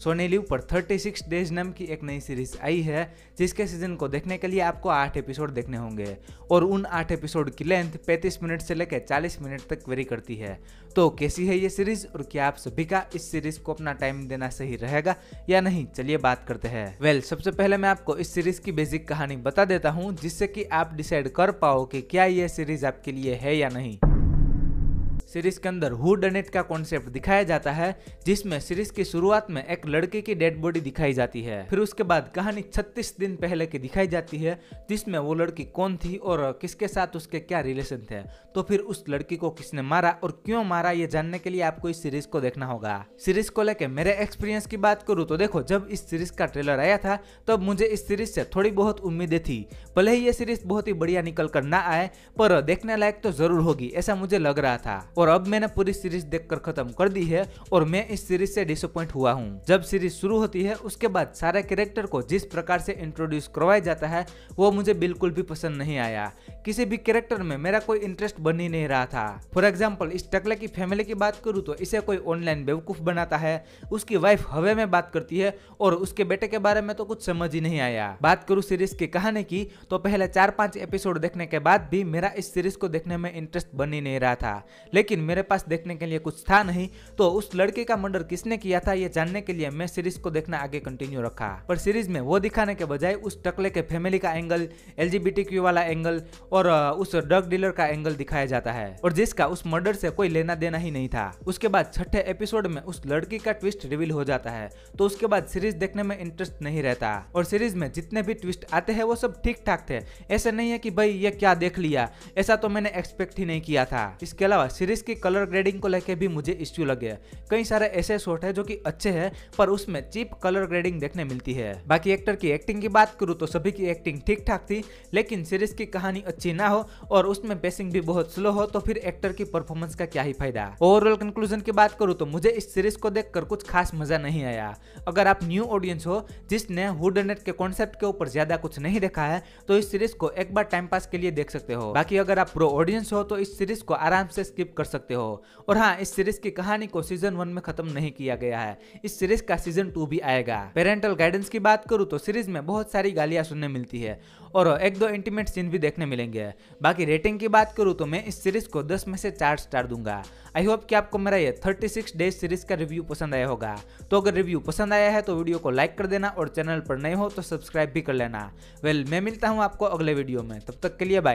Soni live पर 36 days नाम की एक नई सीरीज आई है, जिसके सीजन को देखने के लिए आपको 8 एपिसोड देखने होंगे और उन 8 एपिसोड की लेंथ 35 मिनट से लेकर 40 मिनट तक वेरी करती है। तो कैसी है ये सीरीज और क्या आप सभी का इस सीरीज को अपना टाइम देना सही रहेगा या नहीं, चलिए बात करते हैं। सबसे पहले मैं आपको इस सीरीज की बेसिक कहानी बता देता हूँ, जिससे कि आप डिसाइड कर पाओ कि क्या ये सीरीज आपके लिए है या नहीं। सीरीज के अंदर हू डन इट का कॉन्सेप्ट दिखाया जाता है, जिसमें सीरीज की शुरुआत में एक लड़के की डेड बॉडी दिखाई जाती है। फिर उसके बाद कहानी 36 दिन पहले की दिखाई जाती है, जिसमें वो लड़की कौन थी और किसके साथ उसके क्या रिलेशन थे। तो फिर उस लड़की को किसने मारा और क्यों मारा, ये जानने के लिए आपको इस सीरीज को देखना होगा। सीरीज को लेकर मेरे एक्सपीरियंस की बात करूँ तो देखो, जब इस सीरीज का ट्रेलर आया था तब मुझे इस सीरीज से थोड़ी बहुत उम्मीदें थी। भले ही ये सीरीज बहुत ही बढ़िया निकल कर ना आए, पर देखने लायक तो जरूर होगी, ऐसा मुझे लग रहा था। और अब मैंने पूरी सीरीज देखकर खत्म कर दी है और मैं इस सीरीज से डिसअपॉइंट हुआ हूँ। जब सीरीज शुरू होती है उसके बाद सारे कैरेक्टर को जिस प्रकार से इंट्रोड्यूस करवाया जाता है वो मुझे बिल्कुल भी पसंद नहीं आया। किसी भी कैरेक्टर में मेरा कोई इंटरेस्ट बन ही नहीं रहा था। फॉर एग्जाम्पल, इस टकले की फैमिली की बात करूँ तो इसे कोई ऑनलाइन बेवकूफ बनाता है, उसकी वाइफ हवे में बात करती है और उसके बेटे के बारे में तो कुछ समझ ही नहीं आया। बात करूँ सीरीज की कहानी की तो पहले 4-5 एपिसोड देखने के बाद भी मेरा इस सीरीज को देखने में इंटरेस्ट बन ही नहीं रहा था। लेकिन मेरे पास देखने के लिए कुछ था नहीं, तो उस लड़के का मर्डर किसने किया था ये जानने के लिए मैं सीरीज को देखना आगे कंटिन्यू रखा। पर सीरीज में वो दिखाने के बजाय उस टकले के फैमिली का एंगल, LGBTQ वाला एंगल और उस ड्रग डीलर का एंगल दिखाया जाता है, और जिसका उस मर्डर से कोई लेना देना ही नहीं था। उसके बाद 6ठे एपिसोड में उस लड़की का ट्विस्ट रिवील हो जाता है, तो उसके बाद सीरीज देखने में इंटरेस्ट नहीं रहता। और सीरीज में जितने भी ट्विस्ट आते हैं वो सब ठीक ठाक थे, ऐसे नहीं है कि भाई ये क्या देख लिया, ऐसा तो मैंने एक्सपेक्ट ही नहीं किया था। इसके अलावा सीरीज की कलर ग्रेडिंग को लेकर भी मुझे इश्यू लगे। कई सारे ऐसे शॉट है जो कि अच्छे हैं, पर उसमें चीप कलर ग्रेडिंग देखने मिलती है। बाकी एक्टर की एक्टिंग की बात करूँ तो सभी की एक्टिंग ठीक ठाक थी, लेकिन सीरीज की कहानी अच्छी ना हो और उसमें पेसिंग भी बहुत स्लो हो तो फिर एक्टर की परफॉर्मेंस का क्या ही फायदा। ओवरऑल कंक्लूजन की बात करूँ तो मुझे इस सीरीज को देखकर कुछ खास मजा नहीं आया। अगर आप न्यू ऑडियंस हो जिसने हू डन इट के कॉन्सेप्ट के ऊपर ज्यादा कुछ नहीं देखा है तो इस सीरीज को एक बार टाइम पास के लिए देख सकते हो। बाकी अगर आप प्रो ऑडियंस हो तो इस सीरीज को आराम से स्किप कर सकते हो। और हाँ, इस सीरीज की कहानी को सीजन 1 में खत्म नहीं किया गया है, इस सीरीज का सीजन 2 भी आएगा। पेरेंटल गाइडेंस की बात करूँ तो सीरीज में बहुत सारी गालियां सुनने मिलती है और 1-2 इंटीमेट सीन भी देखने मिलेंगे। बाकी रेटिंग की बात करूँ तो मैं इस सीरीज को 10 में से 4 स्टार दूंगा। आई होप कि आपको मेरा ये 36 डेज सीरीज का रिव्यू पसंद आया होगा। तो अगर रिव्यू पसंद आया है तो वीडियो को लाइक कर देना और चैनल पर नए हो तो सब्सक्राइब भी कर लेना। मैं मिलता हूँ आपको अगले वीडियो में, तब तक के लिए बाय।